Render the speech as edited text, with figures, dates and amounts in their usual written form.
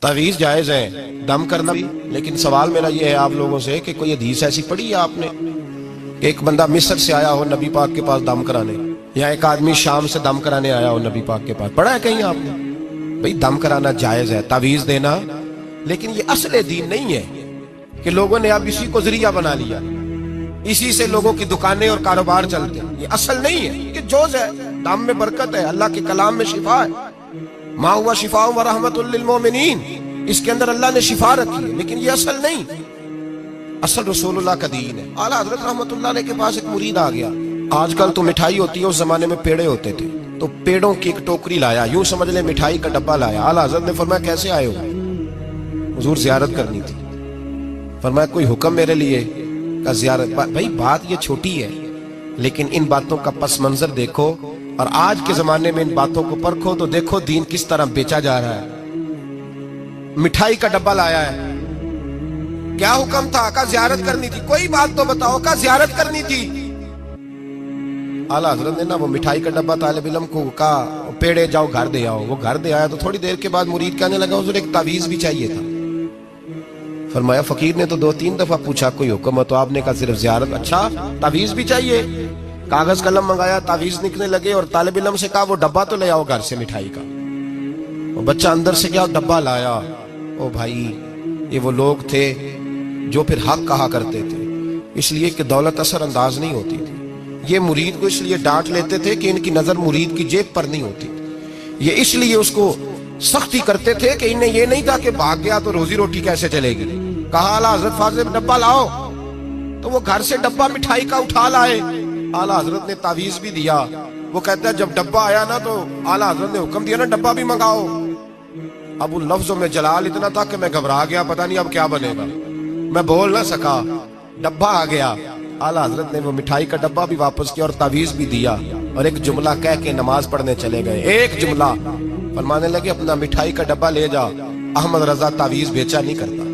तावीज़ जायज़ है, दम करना भी। लेकिन सवाल मेरा ये है आप लोगों से कि कोई हदीस ऐसी पढ़ी है आपने कि एक बंदा मिस्र से आया हो नबी पाक के पास दम कराने, या एक आदमी शाम से दम कराने आया हो नबी पाक के पास? पढ़ा है कहीं आपने? भाई दम कराना जायज़ है, तावीज़ देना, लेकिन ये असल दीन नहीं है कि लोगों ने अब इसी को जरिया बना लिया, इसी से लोगों की दुकानें और कारोबार चलते हैं। ये असल नहीं है, ये जोज है। दम में बरकत है, अल्लाह के कलाम में शिफा है। मा हुआ शिफा व रहमतुल लिल मोमिनीन, इसके अंदर अल्लाह ने शिफा रखी है, लेकिन ये असल नहीं। असल रसूलुल्लाह का दीन है। आला हजरत रहमतुल्लाह अलैह के पास एक मुरीद आ गया। आजकल तो मिठाई होती है, उस जमाने में पेड़े होते थे, तो पेड़ों की एक टोकरी लाया, यूं समझ ले मिठाई का डब्बा लाया। आला हजरत ने फरमाया कैसे आए हो? हुजूर ज़ियारत करनी थी। फरमाया कोई हुक्म मेरे लिए? का ज़ियारत। भाई बात ये छोटी है, लेकिन इन बातों का पस मंजर देखो और आज के जमाने में इन बातों को परखो तो देखो दीन किस तरह बेचा जा रहा है। मिठाई का डब्बा लाया है, क्या हुक्म था? का ज़ियारत करनी थी। कोई बात तो बताओ, का ज़ियारत करनी थी। आला हजरत ने ना वो मिठाई का डब्बा तालिब इल्म को कहा पेड़े जाओ घर दे आओ। वो घर दे आया तो थोड़ी देर के बाद मुरीद कहने लगा हुजूर एक तावीज़ भी चाहिए था। फरमाया फकीर ने तो 2-3 दफा पूछा कोई हुक्म है, तो आपने कहा सिर्फ ज़ियारत। अच्छा तावीज़ भी चाहिए? कागज कलम मंगाया, तावीज़ लिखने लगे और तालिब इल्म से कहा वो डब्बा तो ले आओ घर से मिठाई का। वो बच्चा अंदर से गया डब्बा लाया। ओ भाई ये वो लोग थे जो फिर हक कहा करते थे, इसलिए कि दौलत असर अंदाज नहीं होती थी। ये मुरीद को इसलिए डांट लेते थे कि इनकी नजर मुरीद की जेब पर नहीं होती थी। ये इसलिए उसको सख्ती करते थे कि इन्हें ये नहीं था कि भाग गया तो रोजी रोटी कैसे चलेगी। कहा आला हजरत फाजिल डब्बा लाओ, तो वो घर से डब्बा मिठाई का उठा लाए। आला हजरत ने तावीज़ भी दिया। वो कहता है जब डब्बा आया ना तो आला हजरत ने हुक्म दिया ना डब्बा भी मंगाओ। अब उन लफ्जों में जलाल इतना था कि मैं घबरा गया, पता नहीं अब क्या बनेगा। मैं बोल ना सका, डब्बा आ गया। आला हजरत ने वो मिठाई का डब्बा भी वापस किया और तावीज़ भी दिया और एक जुमला कह के नमाज पढ़ने चले गए। एक जुमला फरमाने लगे अपना मिठाई का डब्बा ले जा, अहमद रजा तावीज़ बेचा नहीं करता।